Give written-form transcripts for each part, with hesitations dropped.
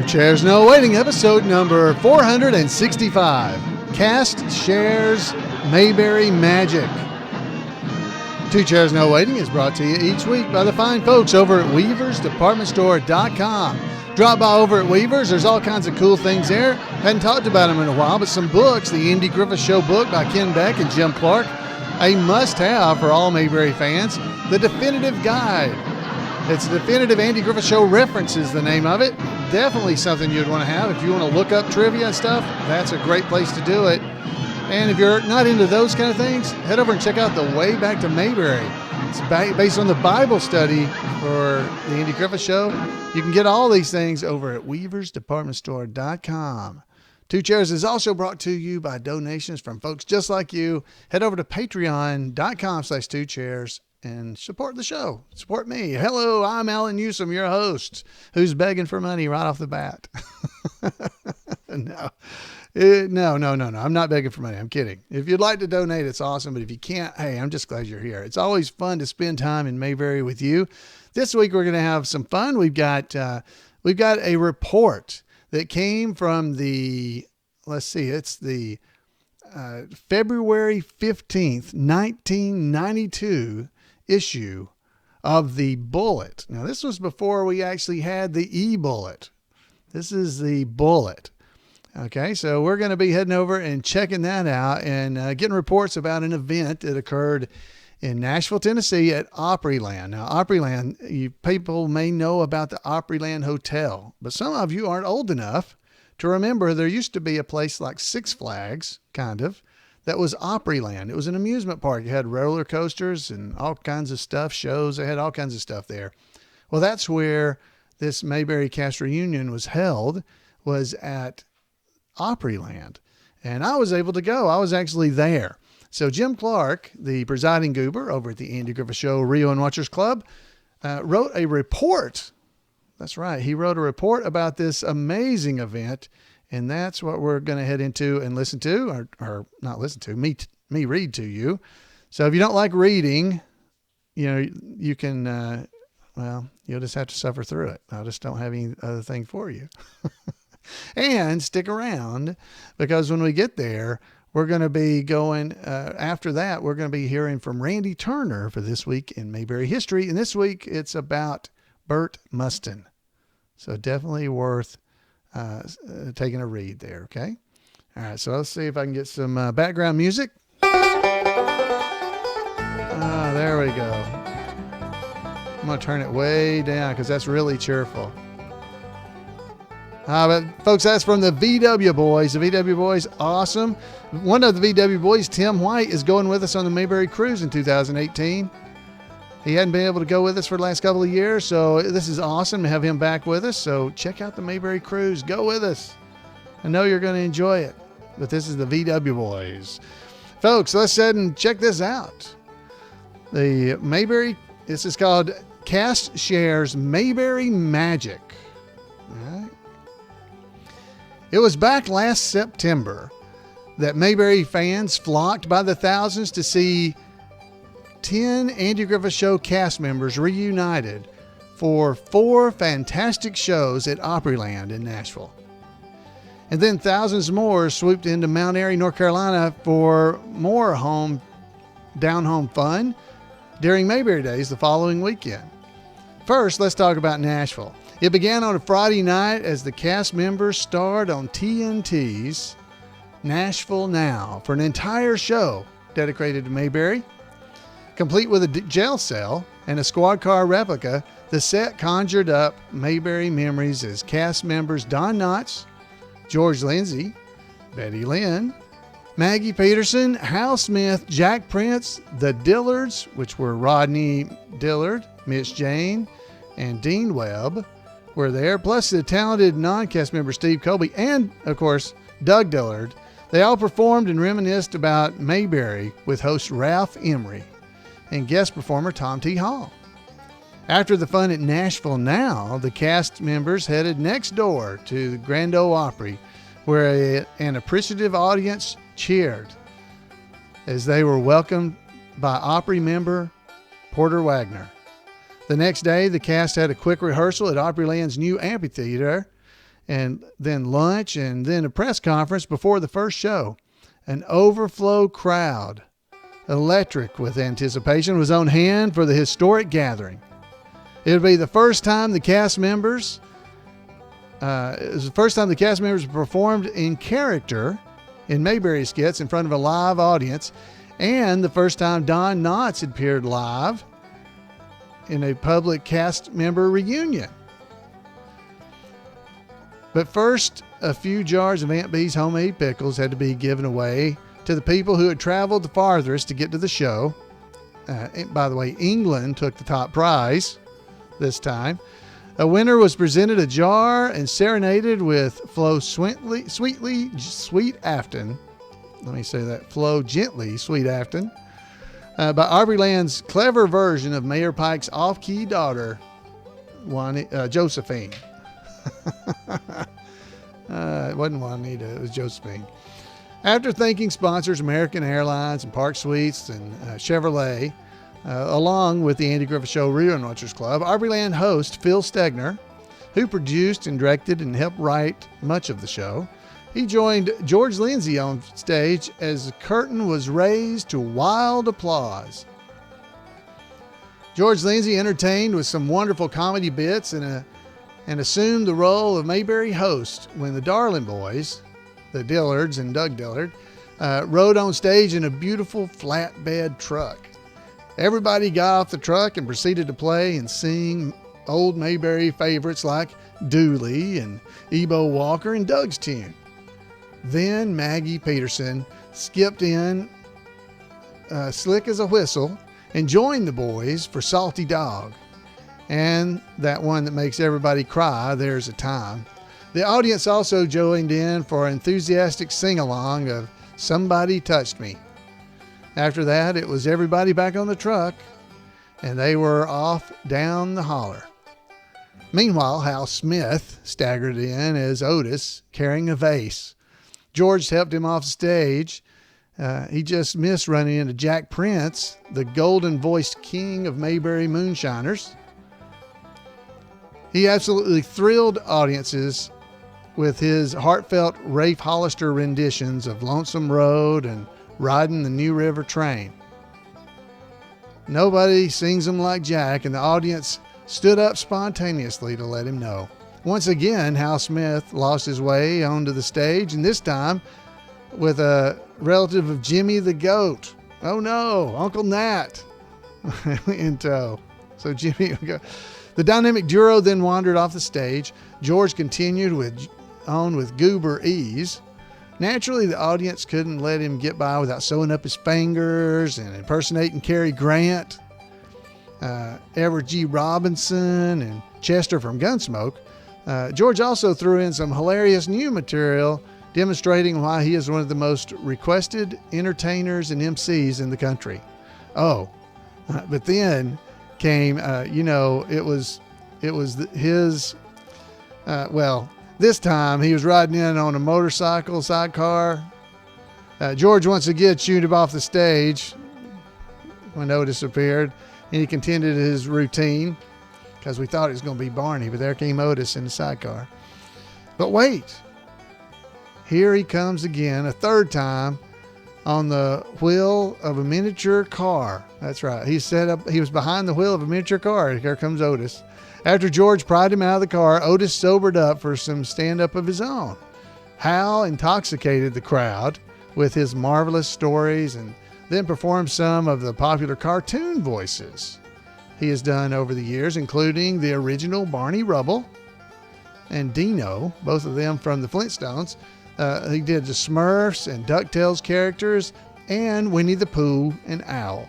Chairs No Waiting, episode number 465. Cast shares Mayberry Magic. Two Chairs No Waiting is brought to you each week by the fine folks over at WeaversDepartmentStore.com. Drop by over at Weavers. There's all kinds of cool things there. Hadn't talked about them in a while, but some books. The Andy Griffith Show book by Ken Beck and Jim Clark. A must-have for all Mayberry fans. The Definitive Guide. It's Definitive Andy Griffith Show References, the name of it. Definitely something you'd want to have. If you want to look up trivia and stuff, that's a great place to do it. And if you're not into those kind of things, head over and check out The Way Back to Mayberry. It's based on the Bible study for the Andy Griffith Show. You can get all these things over at WeaversDepartmentStore.com. Two Chairs is also brought to you by donations from folks just like you. Head over to Patreon.com/2chairs and support the show. Support me. Hello, I'm Alan Newsom, your host, who's begging for money right off the bat. No. I'm not begging for money. I'm kidding. If you'd like to donate, it's awesome. But if you can't, hey, I'm just glad you're here. It's always fun to spend time in Mayberry with you. This week, we're going to have some fun. We've got a report that came from it's the February 15th, 1992 issue of the Bullet. Now, this was before we actually had the e-Bullet. This is the Bullet. Okay, so we're going to be heading over and checking that out and getting reports about an event that occurred in Nashville, Tennessee at Opryland. Now, Opryland, people may know about the Opryland Hotel, but some of you aren't old enough to remember there used to be a place like Six Flags, kind of, that was Opryland. It was an amusement park. It had roller coasters and all kinds of stuff, shows. It had all kinds of stuff there. Well, that's where this Mayberry Cast Reunion was held, was at Opryland. And I was able to go. I was actually there. So Jim Clark, the presiding goober over at the Andy Griffith Show Rio and Watchers Club, wrote a report. That's right. He wrote a report about this amazing event. And that's what we're going to head into and listen to, or not listen to, me read to you. So if you don't like reading, you can, you'll just have to suffer through it. I just don't have any other thing for you. And stick around, because when we get there, we're going to be going, after that, we're going to be hearing from Randy Turner for This Week in Mayberry History. And this week, it's about Burt Mustin. So definitely worth taking a read there, okay? All right, so let's see if I can get some background music. There we go. I'm going to turn it way down because that's really cheerful. But folks, that's from the VW Boys. The VW Boys, awesome. One of the VW Boys, Tim White, is going with us on the Mayberry Cruise in 2018. He hadn't been able to go with us for the last couple of years, so this is awesome to have him back with us. So check out the Mayberry Cruise. Go with us. I know you're going to enjoy it, but this is the VW Boys. Folks, let's head and check this out. The Mayberry, this is called Cast Shares Mayberry Magic. All right. It was back last September that Mayberry fans flocked by the thousands to see 10 Andy Griffith Show cast members reunited for 4 fantastic shows at Opryland in Nashville. And then thousands more swooped into Mount Airy, North Carolina for more down-home fun during Mayberry Days the following weekend. First, let's talk about Nashville. It began on a Friday night as the cast members starred on TNT's Nashville Now for an entire show dedicated to Mayberry. Complete with a jail cell and a squad car replica, the set conjured up Mayberry memories as cast members Don Knotts, George Lindsey, Betty Lynn, Maggie Peterson, Hal Smith, Jack Prince, the Dillards, which were Rodney Dillard, Mitch, Jayne, and Dean Webb, were there, plus the talented non-cast member Steve Cooley and, of course, Doug Dillard. They all performed and reminisced about Mayberry with host Ralph Emery and guest performer Tom T. Hall. After the fun at Nashville Now, the cast members headed next door to the Grand Ole Opry, where an appreciative audience cheered as they were welcomed by Opry member Porter Wagner. The next day, the cast had a quick rehearsal at Opryland's new amphitheater, and then lunch, and then a press conference before the first show. An overflow crowd, electric with anticipation, was on hand for the historic gathering. It would be the first time the cast members performed in character in Mayberry skits in front of a live audience, and the first time Don Knotts had appeared live in a public cast member reunion. But first, a few jars of Aunt Bee's homemade pickles had to be given away to the people who had traveled the farthest to get to the show. By the way, England took the top prize this time. A winner was presented a jar and serenaded with Flow Sweetly Sweet Afton. Let me say that. Flow Gently Sweet Afton. By Opryland's clever version of Mayor Pike's off-key daughter, Josephine. It wasn't Juanita, it was Josephine. After thanking sponsors American Airlines and Park Suites and Chevrolet, along with the Andy Griffith Show Real Watchers Club, Opryland host Phil Stegner, who produced and directed and helped write much of the show, he joined George Lindsey on stage as the curtain was raised to wild applause. George Lindsey entertained with some wonderful comedy bits and assumed the role of Mayberry host when the Darling Boys, the Dillards and Doug Dillard, rode on stage in a beautiful flatbed truck. Everybody got off the truck and proceeded to play and sing old Mayberry favorites like Dooley and Ebo Walker and Doug's Tune. Then Maggie Peterson skipped in slick as a whistle and joined the boys for Salty Dog and that one that makes everybody cry, There's a Time. The audience also joined in for enthusiastic sing-along of Somebody Touched Me. After that, it was everybody back on the truck, and they were off down the holler. Meanwhile, Hal Smith staggered in as Otis, carrying a vase. George helped him off stage. He just missed running into Jack Prince, the golden-voiced king of Mayberry moonshiners. He absolutely thrilled audiences with his heartfelt Rafe Hollister renditions of Lonesome Road and Riding the New River Train. Nobody sings them like Jack, and the audience stood up spontaneously to let him know. Once again, Hal Smith lost his way onto the stage, and this time with a relative of Jimmy the Goat. Oh no, Uncle Nat in tow. So Jimmy would go. The dynamic duo then wandered off the stage. George continued on with goober ease. Naturally, the audience couldn't let him get by without sewing up his fingers and impersonating Cary Grant, Everett G. Robinson, and Chester from Gunsmoke. George also threw in some hilarious new material demonstrating why he is one of the most requested entertainers and MCs in the country. Oh, but then came, it was his, this time he was riding in on a motorcycle sidecar. George once again chewed him off the stage when Otis appeared, and he continued his routine because we thought it was going to be Barney, but there came Otis in the sidecar. But wait, here he comes again, a third time, on the wheel of a miniature car. That's right. He was behind the wheel of a miniature car. Here comes Otis. After George pried him out of the car, Otis sobered up for some stand-up of his own. Hal intoxicated the crowd with his marvelous stories and then performed some of the popular cartoon voices he has done over the years, including the original Barney Rubble and Dino, both of them from the Flintstones. He did the Smurfs and DuckTales characters and Winnie the Pooh and Owl.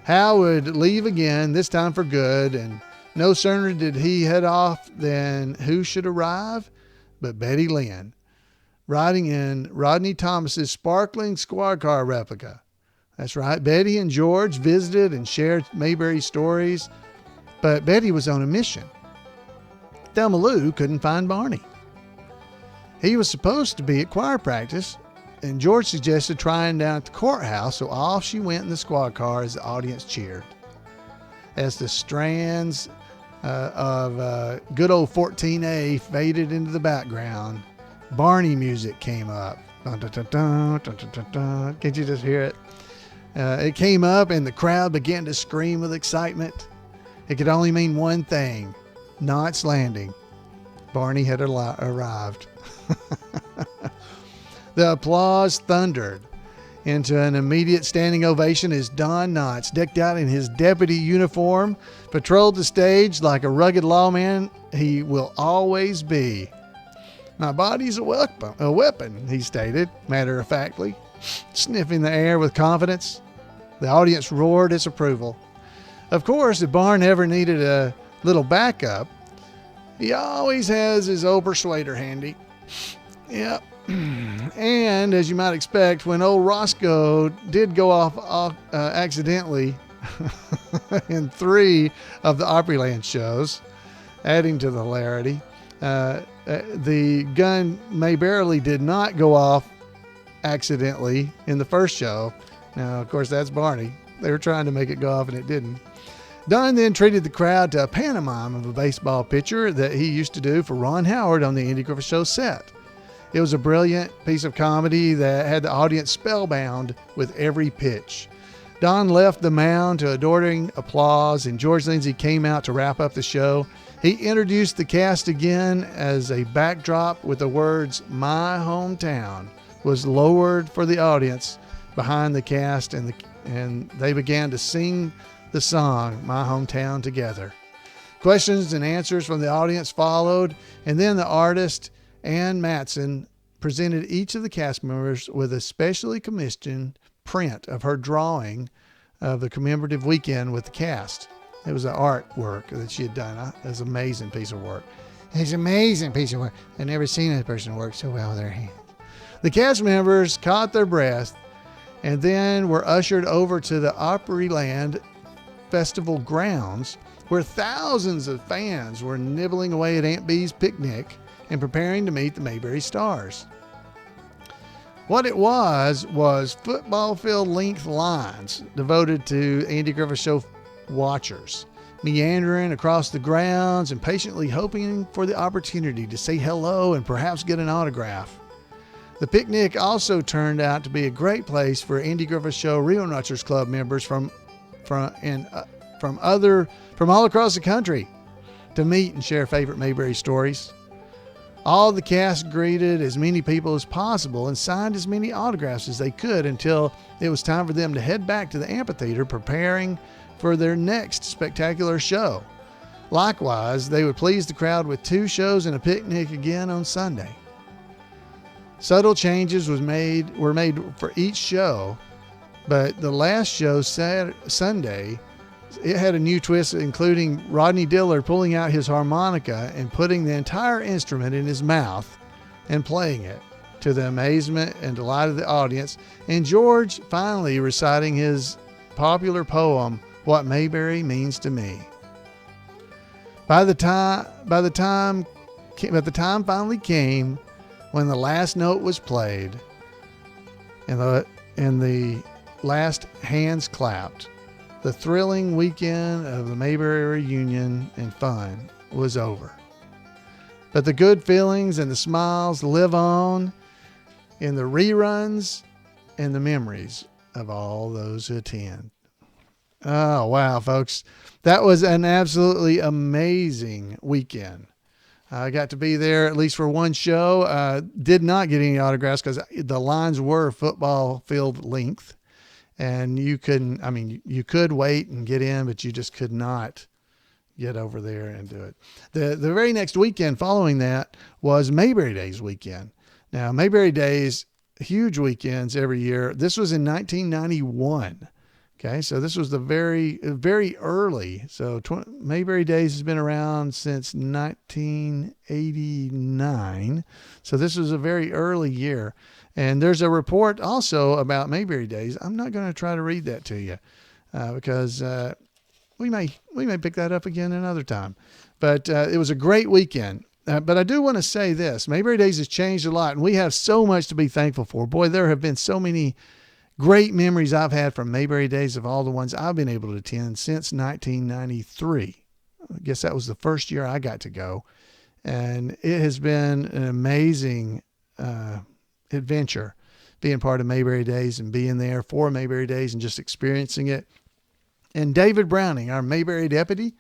Hal would leave again, this time for good, and no sooner did he head off than who should arrive but Betty Lynn, riding in Rodney Thomas's sparkling squad car replica. That's right, Betty and George visited and shared Mayberry stories, but Betty was on a mission. Thelma Lou couldn't find Barney. He was supposed to be at choir practice, and George suggested trying down at the courthouse, so off she went in the squad car as the audience cheered. As the strands of good old 14A faded into the background. Barney music came up. Dun, dun, dun, dun, dun, dun, dun, dun. Can't you just hear it? It came up and the crowd began to scream with excitement. It could only mean one thing: Knots Landing. Barney had arrived. The applause thundered into an immediate standing ovation as Don Knotts, decked out in his deputy uniform, patrolled the stage like a rugged lawman he will always be. "My body's a weapon," he stated, matter-of-factly, sniffing the air with confidence. The audience roared its approval. Of course, if Barn ever needed a little backup, he always has his old persuader handy. Yep. And as you might expect, when old Roscoe did go off accidentally in 3 of the Opryland shows, adding to the hilarity, the gun Mayberry did not go off accidentally in the first show. Now, of course, that's Barney. They were trying to make it go off and it didn't. Don then treated the crowd to a pantomime of a baseball pitcher that he used to do for Ron Howard on the Andy Griffith Show set. It was a brilliant piece of comedy that had the audience spellbound with every pitch. Don left the mound to adoring applause, and George Lindsey came out to wrap up the show. He introduced the cast again as a backdrop with the words "My Hometown" was lowered for the audience behind the cast, and they began to sing the song "My Hometown" together. Questions and answers from the audience followed, and then the artist Ann Matson presented each of the cast members with a specially commissioned print of her drawing of the commemorative weekend with the cast. It was an artwork that she had done. It was an amazing piece of work. It's an amazing piece of work. I've never seen a person work so well with their hands. The cast members caught their breath and then were ushered over to the Opryland Festival grounds, where thousands of fans were nibbling away at Aunt Bee's picnic and preparing to meet the Mayberry Stars. What it was football field length lines devoted to Andy Griffith Show watchers, meandering across the grounds and patiently hoping for the opportunity to say hello and perhaps get an autograph. The picnic also turned out to be a great place for Andy Griffith Show Reenactors Club members from all across the country to meet and share favorite Mayberry stories. All the cast greeted as many people as possible and signed as many autographs as they could until it was time for them to head back to the amphitheater, preparing for their next spectacular show. Likewise, they would please the crowd with 2 shows and a picnic again on Sunday. Subtle changes were made for each show, but the last show, Sunday, it had a new twist, including Rodney Dillard pulling out his harmonica and putting the entire instrument in his mouth and playing it, to the amazement and delight of the audience, and George finally reciting his popular poem, "What Mayberry Means to Me." But the time finally came when the last note was played and the last hands clapped. The thrilling weekend of the Mayberry reunion and fun was over. But the good feelings and the smiles live on in the reruns and the memories of all those who attend. Oh, wow, folks. That was an absolutely amazing weekend. I got to be there at least for one show. Did not get any autographs because the lines were football field length. And you could wait and get in, but you just could not get over there and do it. The very next weekend following that was Mayberry Days weekend. Now, Mayberry Days, huge weekends every year. This was in 1991. Okay, so this was the very, very early. So Mayberry Days has been around since 1989. So this was a very early year. And there's a report also about Mayberry Days. I'm not going to try to read that to you because we may pick that up again another time. But it was a great weekend. But I do want to say this. Mayberry Days has changed a lot, and we have so much to be thankful for. Boy, there have been so many great memories I've had from Mayberry Days of all the ones I've been able to attend since 1993. I guess that was the first year I got to go. And it has been an amazing adventure being part of Mayberry Days and being there for Mayberry Days and just experiencing it. And David Browning, our Mayberry deputy,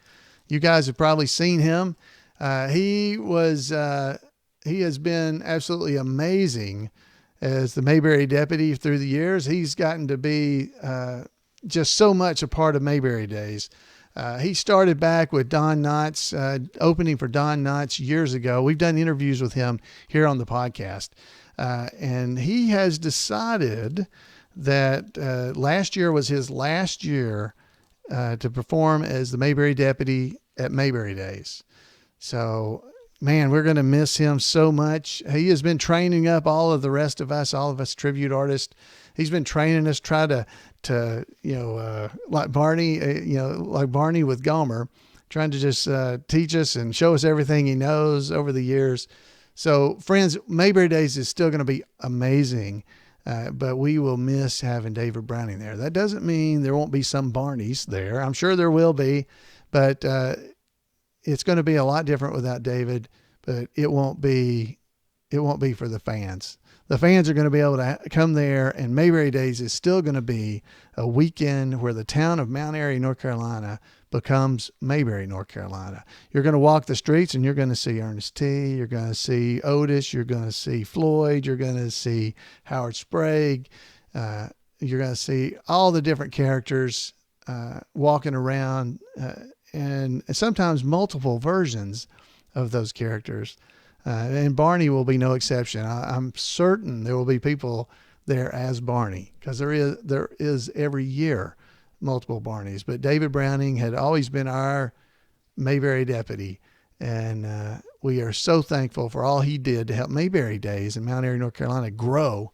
you guys have probably seen him. He has been absolutely amazing as the Mayberry deputy through the years. He's gotten to be just so much a part of Mayberry Days. He started back with Don Knotts, opening for Don Knotts years ago. We've done interviews with him here on the podcast. And he has decided that last year was his last year to perform as the Mayberry deputy at Mayberry Days. So, man, we're going to miss him so much. He has been training up all of the rest of us, all of us tribute artists. He's been training us, try to like Barney, like Barney with Gomer, trying to just teach us and show us everything he knows over the years. So, friends, Mayberry Days is still going to be amazing, but we will miss having David Browning there. That doesn't mean there won't be some Barneys there. I'm sure there will be, but it's going to be a lot different without David. But it won't be for the fans. The fans are going to be able to come there, and Mayberry Days is still going to be a weekend where the town of Mount Airy, North Carolina, becomes Mayberry, North Carolina. You're going to walk the streets and you're going to see Ernest T. You're going to see Otis. You're going to see Floyd. You're going to see Howard Sprague. You're going to see all the different characters walking around and sometimes multiple versions of those characters. And Barney will be no exception. I'm certain there will be people there as Barney, because there is every year multiple Barneys. But David Browning had always been our Mayberry deputy, and we are so thankful for all he did to help Mayberry Days in Mount Airy, North Carolina, grow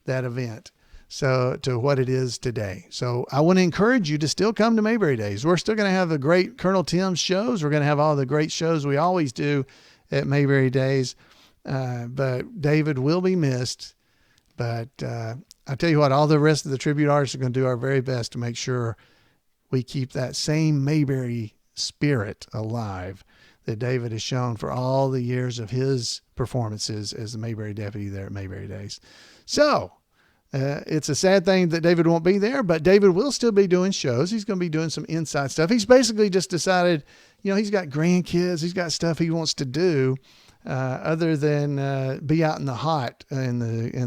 that event to what it is today. So I want to encourage you to still come to Mayberry Days. We're still going to have the great Colonel Tim's shows. We're going to have all the great shows we always do at Mayberry Days. But David will be missed. But I tell you what, all the rest of the tribute artists are going to do our very best to make sure we keep that same Mayberry spirit alive that David has shown for all the years of his performances as the Mayberry deputy there at Mayberry Days. So it's a sad thing that David won't be there, but David will still be doing shows. He's going to be doing some inside stuff. He's basically just decided, he's got grandkids. He's got stuff he wants to do other than be out in the hot and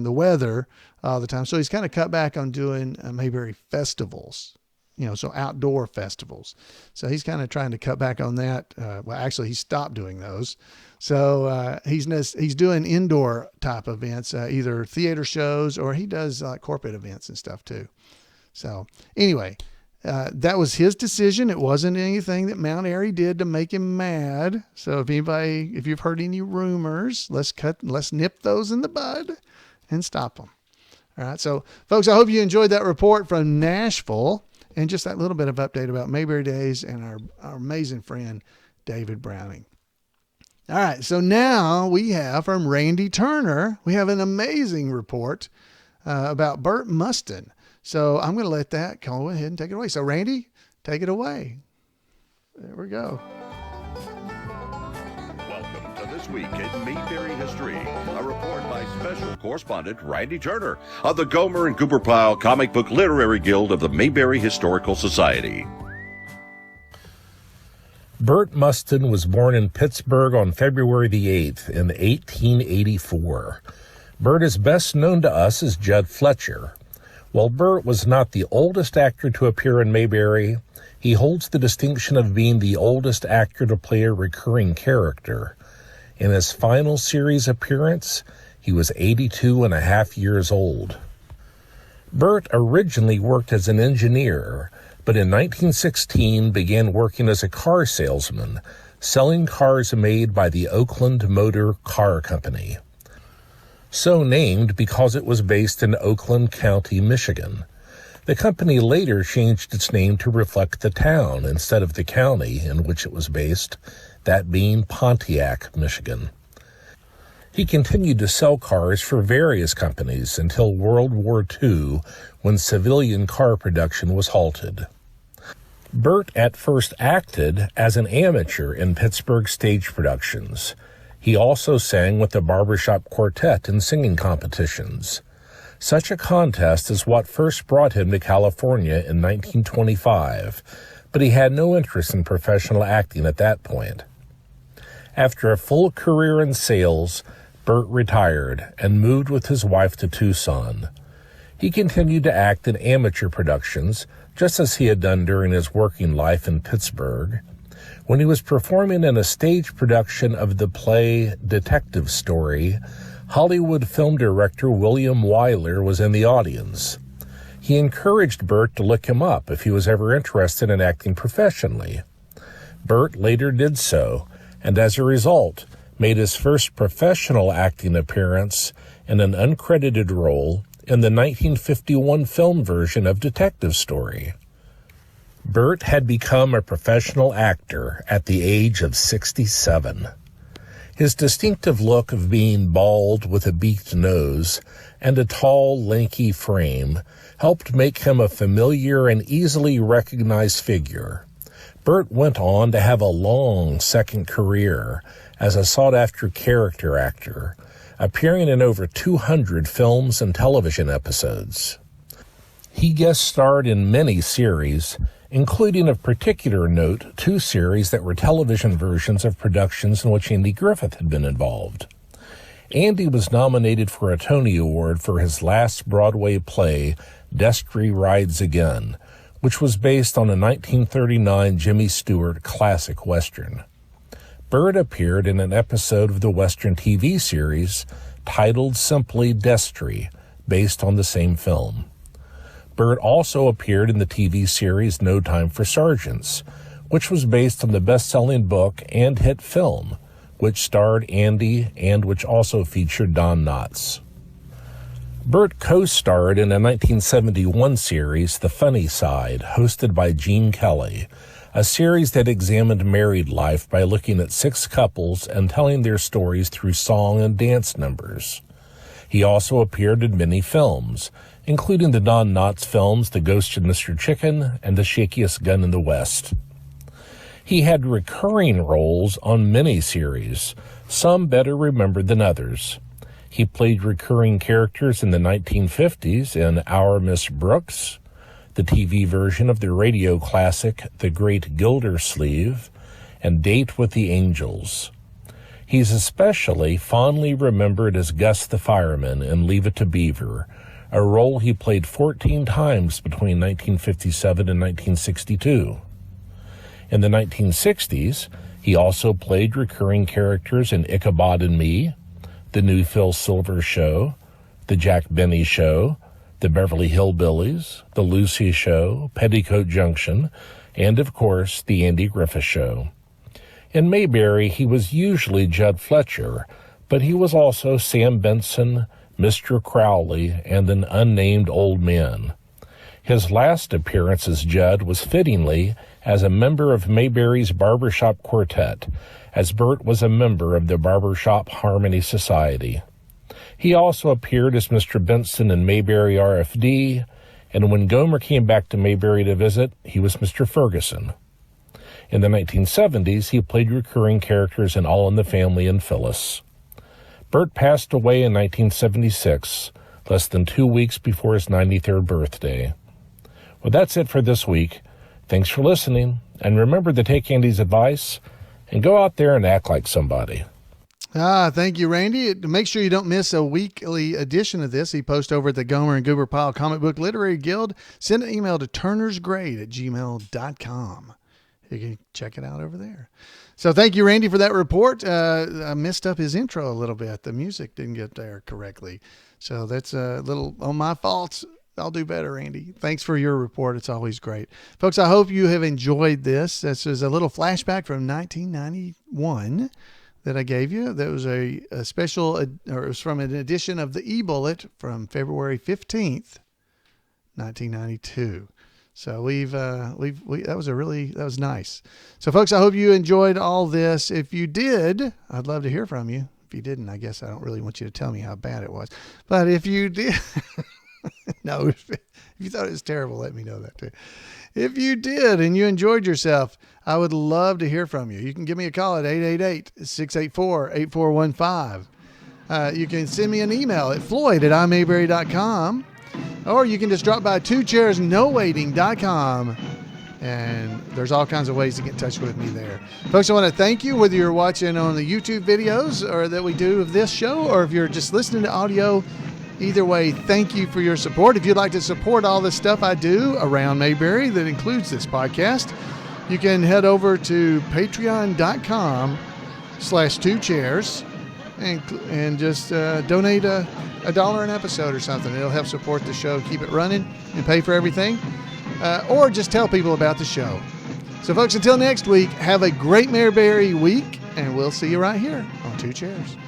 the weather all the time. So he's kind of cut back on doing Mayberry festivals, so outdoor festivals. So he's kind of trying to cut back on that. Well, actually, he stopped doing those. So he's doing indoor type events, either theater shows, or he does corporate events and stuff too. So anyway, that was his decision. It wasn't anything that Mount Airy did to make him mad. So if you've heard any rumors, let's nip those in the bud and stop them. All right. So folks, I hope you enjoyed that report from Nashville and just that little bit of update about Mayberry Days and our amazing friend, David Browning. All right. So now we have from Randy Turner, we have an amazing report about Burt Mustin. So I'm going to let that go ahead and take it away. So Randy, take it away. There we go. Welcome to This Week in Mayberry History, a report by special correspondent Randy Turner of the Gomer and Goober Pile Comic Book Literary Guild of the Mayberry Historical Society. Burt Mustin was born in Pittsburgh on February the 8th in 1884. Burt is best known to us as Judd Fletcher. While Burt was not the oldest actor to appear in Mayberry, he holds the distinction of being the oldest actor to play a recurring character. In his final series appearance, he was 82 and a half years old. Burt originally worked as an engineer, but in 1916 began working as a car salesman, selling cars made by the Oakland Motor Car Company. So named because it was based in Oakland County, Michigan. The company later changed its name to reflect the town instead of the county in which it was based, that being Pontiac, Michigan. He continued to sell cars for various companies until World War II, when civilian car production was halted. Burt at first acted as an amateur in Pittsburgh stage productions. He also sang with the barbershop quartet in singing competitions. Such a contest is what first brought him to California in 1925, but he had no interest in professional acting at that point. After a full career in sales, Burt retired and moved with his wife to Tucson. He continued to act in amateur productions, just as he had done during his working life in Pittsburgh. When he was performing in a stage production of the play Detective Story, Hollywood film director William Wyler was in the audience. He encouraged Burt to look him up if he was ever interested in acting professionally. Burt later did so, and as a result, made his first professional acting appearance in an uncredited role in the 1951 film version of Detective Story. Burt had become a professional actor at the age of 67. His distinctive look of being bald with a beaked nose and a tall, lanky frame helped make him a familiar and easily recognized figure. Burt went on to have a long second career as a sought-after character actor, appearing in over 200 films and television episodes. He guest starred in many series, including of particular note 2 series that were television versions of productions in which Andy Griffith had been involved. Andy was nominated for a Tony Award for his last Broadway play, Destry Rides Again, which was based on a 1939 Jimmy Stewart classic Western. Burt appeared in an episode of the Western TV series titled simply Destry, based on the same film. Burt also appeared in the TV series No Time for Sergeants, which was based on the best-selling book and hit film, which starred Andy and which also featured Don Knotts. Burt co-starred in a 1971 series, The Funny Side, hosted by Gene Kelly, a series that examined married life by looking at 6 couples and telling their stories through song and dance numbers. He also appeared in many films, including the Don Knotts films The Ghost of Mr. Chicken and The Shakiest Gun in the West. He had recurring roles on many series, some better remembered than others. He played recurring characters in the 1950s in Our Miss Brooks, the TV version of the radio classic The Great Gildersleeve, and Date with the Angels. He's especially fondly remembered as Gus the Fireman in Leave It to Beaver, a role he played 14 times between 1957 and 1962. In the 1960s, he also played recurring characters in Ichabod and Me, The New Phil Silvers Show, The Jack Benny Show, The Beverly Hillbillies, The Lucy Show, Petticoat Junction, and, of course, The Andy Griffith Show. In Mayberry, he was usually Judd Fletcher, but he was also Sam Benson, Mr. Crowley, and an unnamed old man. His last appearance as Judd was fittingly as a member of Mayberry's Barbershop Quartet, as Burt was a member of the Barbershop Harmony Society. He also appeared as Mr. Benson in Mayberry RFD, and when Gomer came back to Mayberry to visit, he was Mr. Ferguson. In the 1970s, he played recurring characters in All in the Family and Phyllis. Burt passed away in 1976, less than 2 weeks before his 93rd birthday. Well, that's it for this week. Thanks for listening, and remember to take Andy's advice and go out there and act like somebody. Thank you, Randy. Make sure you don't miss a weekly edition of this. He posts over at the Gomer and Goober Pile Comic Book Literary Guild. Send an email to turnersgrade@gmail.com. You can check it out over there. So thank you, Randy, for that report. I messed up his intro a little bit. The music didn't get there correctly. So that's a little on my fault. I'll do better, Randy. Thanks for your report. It's always great. Folks, I hope you have enjoyed this. This is a little flashback from 1991 that I gave you. That was a special, or it was from an edition of the e-bullet from February 15th, 1992. So that was nice. So folks, I hope you enjoyed all this. If you did, I'd love to hear from you. If you didn't, I guess I don't really want you to tell me how bad it was. But if you did, no, if If you thought it was terrible, let me know that too. If you did and you enjoyed yourself, I would love to hear from you. You can give me a call at 888-684-8415. You can send me an email at floyd@imayberry.com, or you can just drop by twochairsnowaiting.com, and there's all kinds of ways to get in touch with me there. Folks, I want to thank you, whether you're watching on the YouTube videos or that we do of this show, or if you're just listening to audio. Either way, thank you for your support. If you'd like to support all the stuff I do around Mayberry that includes this podcast, you can head over to patreon.com/2chairs and just donate $1 an episode or something. It'll help support the show, keep it running, and pay for everything. Or just tell people about the show. So, folks, until next week, have a great Mayberry week, and we'll see you right here on Two Chairs.